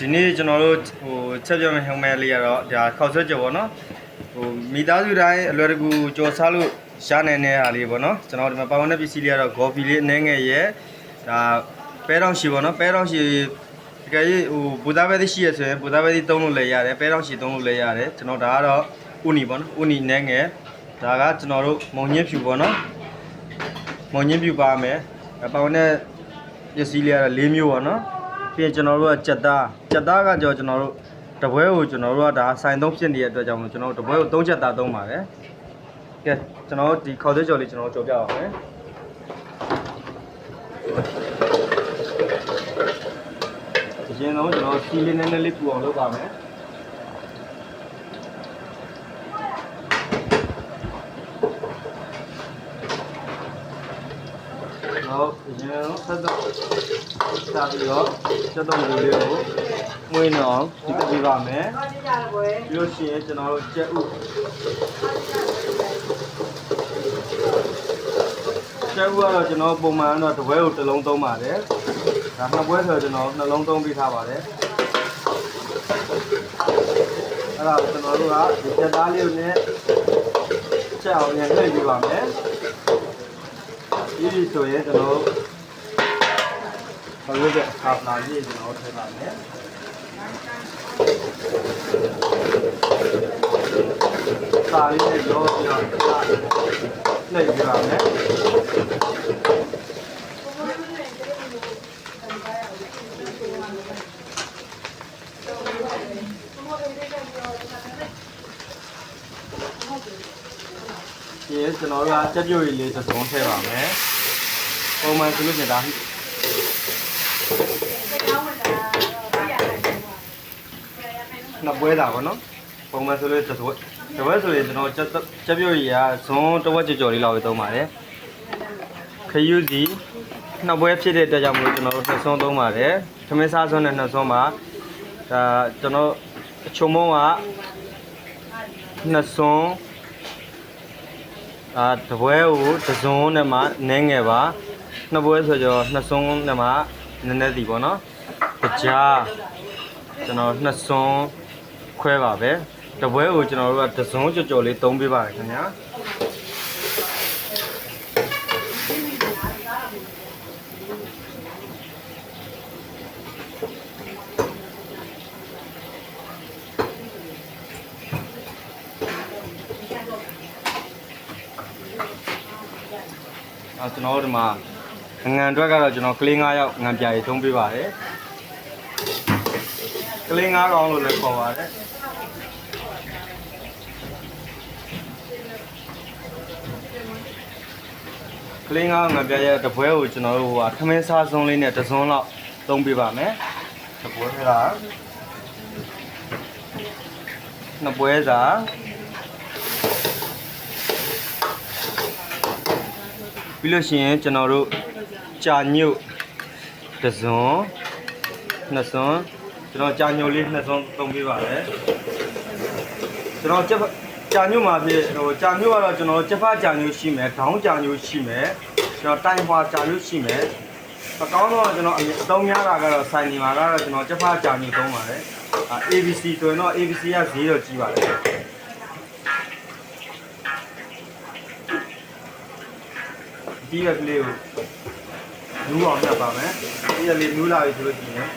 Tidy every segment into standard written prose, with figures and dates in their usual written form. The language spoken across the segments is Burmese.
ဒီနေ့ကျွန်တော်တို့ချက်ပြမယ်ဟောင်းမဲလေးရတော့ဒါခောက်ဆွဲကြော်ပေါ့နော်မိသားစုတိုင်းအလွယ်တကူကြော်စားလို့ရနိုင်တဲ့ဟာလေးပေါ့နော်ကျွန်တော်ဒီမှာပါဝင်တဲ့ပစ္စည်းလေးကတော့ဂေါ်ဖီလေးအနှဲငယ်ရဲ့ဒါပဲတောင်ရှည်ပေါ့နော်ပဲတောင်ရှည်တကယ်ကြီးဘူသားပဲသီးရှိရဆိုရင်ဘူသားပဲသီးသုံးလို့လည်းရတယ်ပဲတောင်ရှည်သုံးလို့လည်းရတယ်ကျွန်တော်ဒါကတော့ဥနီပေါ့နော်ဥနီနှဲငယ်ဒါကကျွန်တော်တို့မုံညင်းဖြူပေါ့နော်မုံညင်းဖြူပါမယ်ပါဝင်တဲ့ပစ္စည်းလေးကတော့၄မျိုးပေါ့နော်ပြီးကျွန်တော်တို့ကကြက်သားကကြောကျွန်တော်တို့တပွဲကိုကျွန်တော်တို့ကဒါဆိုင်သုံးဖြစ်နေတဲ့အတွက်ကြောင့်ကျွန်တော်တို့တပွဲကို3ချက်သားသုံးပါတယ်ကဲကျွန်တော်တို့ဒီခေါက်ဆွဲကြော်လေးကျွန်တော်တို့ကြော်ပြပါမယ်ဒီရင်တော့ကျွန်တော်စီလေးနည်းနည်းလေးပူအောင်လုပ်ပါမယ်ဟုတ်ဒီရင်တော့ဆက်တော့စာပြီးတော့ချက်တော့မျိုးလေးကိုမွေးနှောင်းဒီတက်ပြပါမယ်ပြီးလို့ရှိရင်ကျွန်တော်တို့ကြက်ဥကတော့ကျွန်တော်ပုံမှန်တော့တစ်ပွဲကိုတစ်လုံးသုံးပါတယ်ဒါနှစ်ပွဲဆိုတော့ကျွန်တော်နှလုံးသုံးပေးထားပါတယ်အဲ့ဒါကျွန်တော်တို့ကဒီကြက်သားလေးနဲ့ချက်အောင်ရနှိပ်ပြပါမယ်ဒီဆိုရင်ကျွန်တော်ဘာလို့လဲအခါလာကြီးကျွန်တော်ထည့်ပါမယ်စာလေးနဲ့ရောပြီးတော့နှိပ်ပြပါမယ်ဒီကျွန်တော်တို့ကကြက်ပြုတ်ရည်လေးသုံးထည့်ပါမယ်ပုံမှန်ဆိုလို့ရှိရင်ဒါနှစ်ပွဲတာပေါ့နော်ပုံမှန်ဆိုလို့တစ်ပွဲဆိုရင်ကျွန်တော်ကြက်ပြုတ်ရည်ကဇွန်းတစ်ဝက်ကြော်လေးလောက်ပဲသုံးပါတယ်ခရူးစီနှစ်ပွဲဖြစ်တဲ့အတွက်ကြောင့်မလို့ကျွန်တော်တို့နှစ်ဆွန်းသုံးပါတယ်ထမင်းစားဆွန်းနဲ့နှစ်ဆွန်းပါဒါကျွန်တော်အချုံမုံကနှစ်ဆွန်းတပွဲကိုတစ်စုံနဲ့မှနည်းငယ်ပါနှစ်ပွဲဆိုတော့နှစ်စုံနဲ့မှနည်းနည်းစီပေါ့နော်ကြားကျွန်တော်နှစ်စုံခွဲပါပဲတပွဲကိုကျွန်တော်တို့ကတစ်စုံကြော်လေးသုံးပေးပါတယ်ခင်ဗျာကျွန်တော်တို့ဒီမှာငံအတွက်ကတော့ကျွန်တော်ကလေး9ယောက်ငံပြားရေးသုံးပေးပါတယ်ကလေး9ကောင်လို့လည်းခေါ်ပါတယ်ကလေး9ငံပြားရဲ့တပွဲကိုကျွန်တော်တို့ဟိုထမင်းစားစုံလေးနဲ့တစ်စုံလောက်သုံးပေးပါမယ်တပွဲကနှစ်ပွဲစာပြီးလို့ရှိရင်ကျွန်တော်တို့ကြာညွတ်တစ်စုံနှစ်စုံကျွန်တော်ကြာညွတ်လေးနှစ်စုံသုံးပေးပါတယ်ကျွန်တော်ကြာညွတ်မှာဖြစ်ကြာညွတ်ကတော့ကျွန်တော်ကျဖကြာညွတ်ရှိမယ်ခေါင်းကြာညွတ်ရှိမယ်ကျွန်တော်တိုင်ဟွာကြာညွတ်ရှိမယ်အကောင်းဆုံးကျွန်တော်အသုံးများတာကတော့စိုင်နေမှာကတော့ကျွန်တော်ကျဖကြာညွတ်သုံးပါတယ် ABC ဆိုရင်တော့ ABC ကဈေးတော့ကြီးပါတယ်ဒီရကလေးကိုနူးအောင်ညှပ်ပါမယ်ဒီရလေးနူးလာပြီဆိုလို့ရှိရင်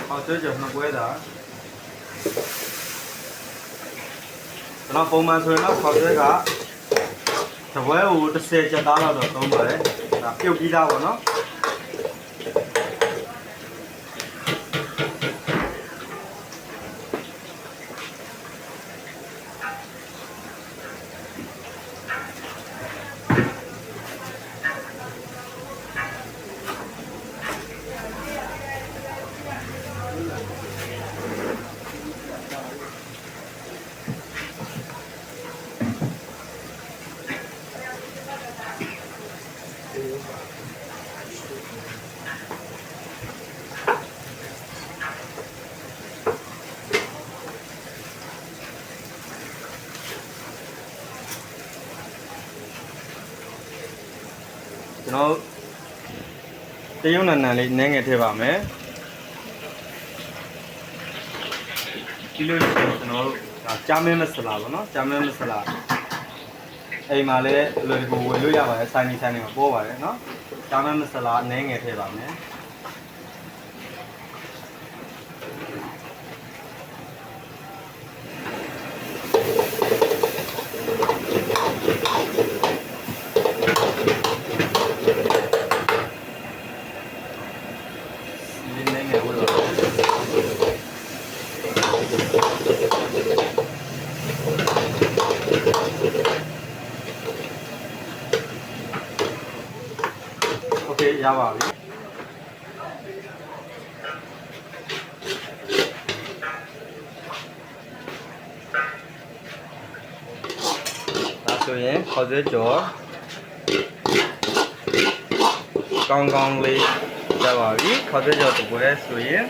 好，这就是那贵的。ကျွန်တော်ပုံမှန်ဆိုရင်တော့ခေါက်ဆွဲကတပွဲကို30ကျပ်သားလောက်တော့သုံးပါတယ်ဒါပြုတ်ပြီးသားပေါ့နော် တော်တရုံနန်နန်လေးနည်းငယ်ထည့်ပါမယ်ပြီးလို့ရှိရင်ကျွန်တော်တို့ကြာမင်းမဆလာပေါ့နော်ကြာမင်းမဆလာအိမ်မှာလည်းအလွယ်တကူဝယ်လို့ရပါတယ်ဆိုင်နေမှာပေါ်ပါတယ်နော်ကြာမင်းမဆလာနည်းငယ်ထည့်ပါမယ်โอเคရပါပြီဒါဆိုရင်ခေါ်စဲကြော်ကောင်းကောင်းလေးရပါပြီခေါ်စဲကြော်တပွဲဆိုရင်